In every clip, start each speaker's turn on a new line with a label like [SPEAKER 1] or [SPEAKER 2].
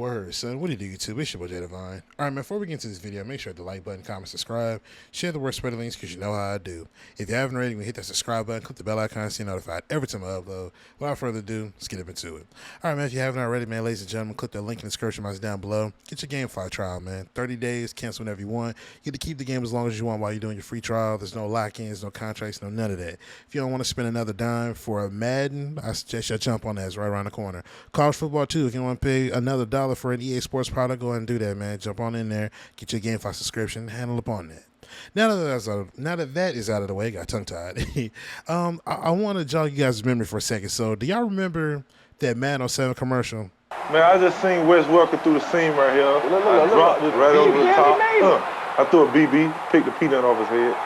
[SPEAKER 1] Word, son. What do you do, YouTube? It's your boy, Jay Divine. All right, man, before we get into this video, make sure to like button, comment, subscribe, share the word, spread the links, because you know how I do. If you haven't already, hit that subscribe button, click the bell icon so you're notified every time I upload. Without further ado, let's get up into it. All right, man, if you haven't already, man, ladies and gentlemen, click the link in the description box down below. Get your GameFly trial, man. 30 days, cancel whenever you want. You get to keep the game as long as you want while you're doing your free trial. There's no lock-ins, no contracts, no none of that. If you don't want to spend another dime for a Madden, I suggest you jump on that. It's right around the corner. College football, too. If you want to pay another $1 for an EA Sports product, go ahead and do that, man. Jump on in there, get your GameFly subscription, handle up on that. Now that that is out of the way, got tongue-tied. I want to jog you guys' memory for a second. So, do y'all remember that Madden 07 commercial?
[SPEAKER 2] Man, I just seen Wes Welker through the seam right here. I dropped it right over the top. I threw a BB, picked the peanut off his head.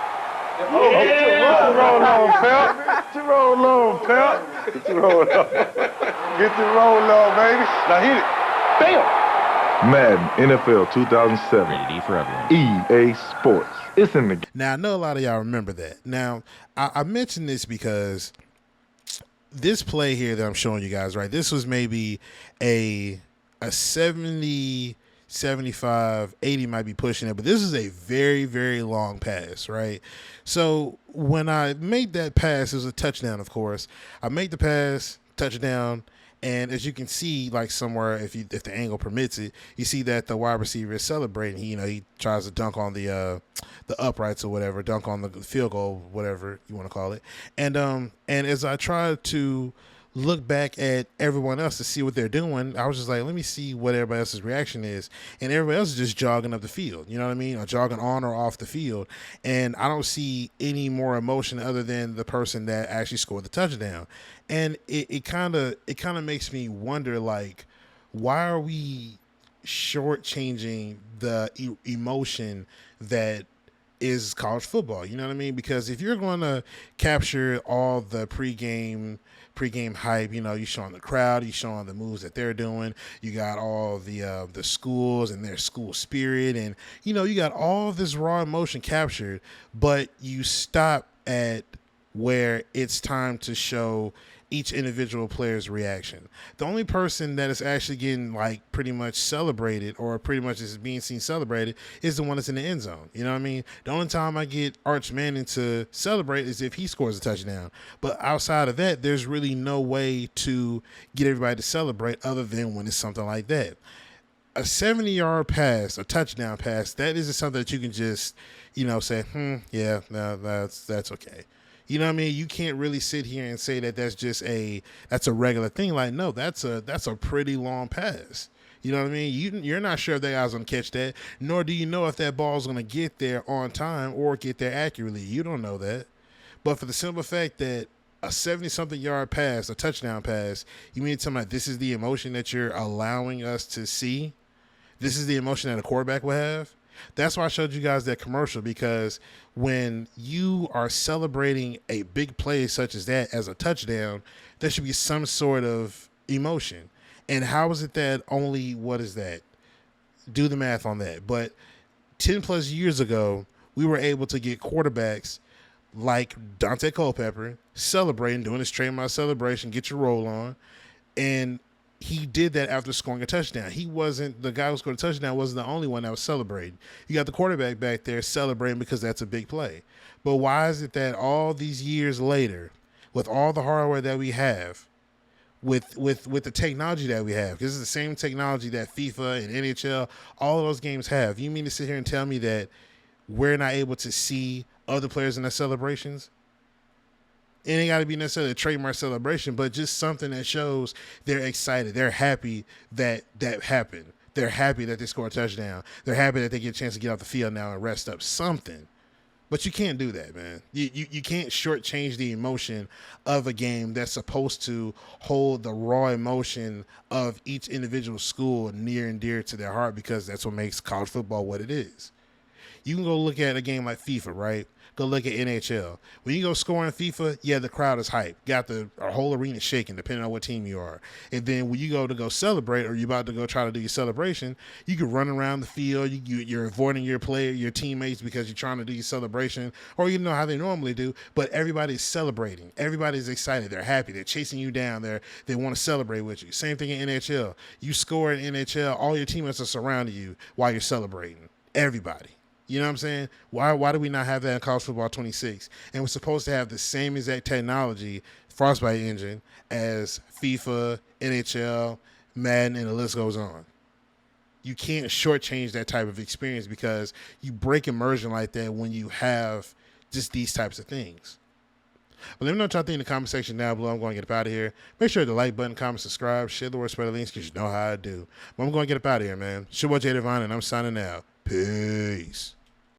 [SPEAKER 2] Oh, get your roll on, pal. Get your roll on, pal. Get your roll on. Get your roll on, baby. Now hit it. Bam. Madden NFL 2007.
[SPEAKER 3] Rated E for everyone.
[SPEAKER 2] EA Sports. It's in the.
[SPEAKER 1] Now, I know a lot of y'all remember that. Now, I mentioned this because this play here that I'm showing you guys, right, this was maybe a 70, 75, 80 might be pushing it, but this is a very, very long pass, right? So when I made that pass, it was a touchdown, of course. I made the pass, touchdown, and as you can see, like somewhere, if the angle permits it, you see that the wide receiver is celebrating. He tries to dunk on the uprights or whatever, dunk on the field goal, whatever you want to call it. And as I tried to look back at everyone else to see what they're doing, I was just like, let me see what everybody else's reaction is. And everybody else is just jogging up the field, you know what I mean? Or jogging on or off the field. And I don't see any more emotion other than the person that actually scored the touchdown. And it kind of makes me wonder, like, why are we shortchanging the emotion that is college football? You know what I mean? Because if you're going to capture all the pregame hype, you're showing the crowd, you're showing the moves that they're doing, you got all the schools and their school spirit, and you got all this raw emotion captured, but you stop at where it's time to show each individual player's reaction. The only person that is actually getting like pretty much celebrated or pretty much is being seen celebrated is the one that's in the end zone. You know what I mean? The only time I get Arch Manning to celebrate is if he scores a touchdown. But outside of that, there's really no way to get everybody to celebrate other than when it's something like that. A 70-yard pass, a touchdown pass, that isn't something that you can just, say, yeah, no, that's okay. You know what I mean? You can't really sit here and say that that's a regular thing. Like, no, that's a pretty long pass. You know what I mean? You're not sure if that guy's going to catch that, nor do you know if that ball's going to get there on time or get there accurately. You don't know that. But for the simple fact that a 70-something yard pass, a touchdown pass, you mean to tell me that this is the emotion that you're allowing us to see? This is the emotion that a quarterback will have? That's why I showed you guys that commercial, because when you are celebrating a big play such as that as a touchdown, there should be some sort of emotion. And how is it that only, what is that? Do the math on that. But 10 plus years ago, we were able to get quarterbacks like Dante Culpepper celebrating, doing his trademark celebration, get your roll on, and he did that after scoring a touchdown. He wasn't, the guy who scored a touchdown wasn't the only one that was celebrating. You got the quarterback back there celebrating because that's a big play. But why is it that all these years later, with all the hardware that we have, with the technology that we have, because it's the same technology that FIFA and NHL, all of those games have, you mean to sit here and tell me that we're not able to see other players in their celebrations? It ain't got to be necessarily a trademark celebration, but just something that shows they're excited. They're happy that happened. They're happy that they scored a touchdown. They're happy that they get a chance to get off the field now and rest up. Something. But you can't do that, man. You can't shortchange the emotion of a game that's supposed to hold the raw emotion of each individual school near and dear to their heart, because that's what makes college football what it is. You can go look at a game like FIFA, right? Go look at NHL. When you go score in FIFA, yeah, the crowd is hyped. Got the whole arena shaking, depending on what team you are. And then when you go celebrate, or you're about to go try to do your celebration, you can run around the field. You're avoiding your teammates because you're trying to do your celebration, or you know how they normally do. But everybody's celebrating. Everybody's excited. They're happy. They're chasing you down. They want to celebrate with you. Same thing in NHL. You score in NHL, all your teammates are surrounding you while you're celebrating. Everybody. You know what I'm saying? Why do we not have that in college football 26? And we're supposed to have the same exact technology, Frostbite engine, as FIFA, NHL, Madden, and the list goes on. You can't shortchange that type of experience because you break immersion like that when you have just these types of things. But let me know what y'all think in the comment section down below. I'm going to get up out of here. Make sure to like button, comment, subscribe, share the word, spread the links, because you know how I do. But I'm going to get up out of here, man. It's your boy Jay Devine, and I'm signing out. Peace.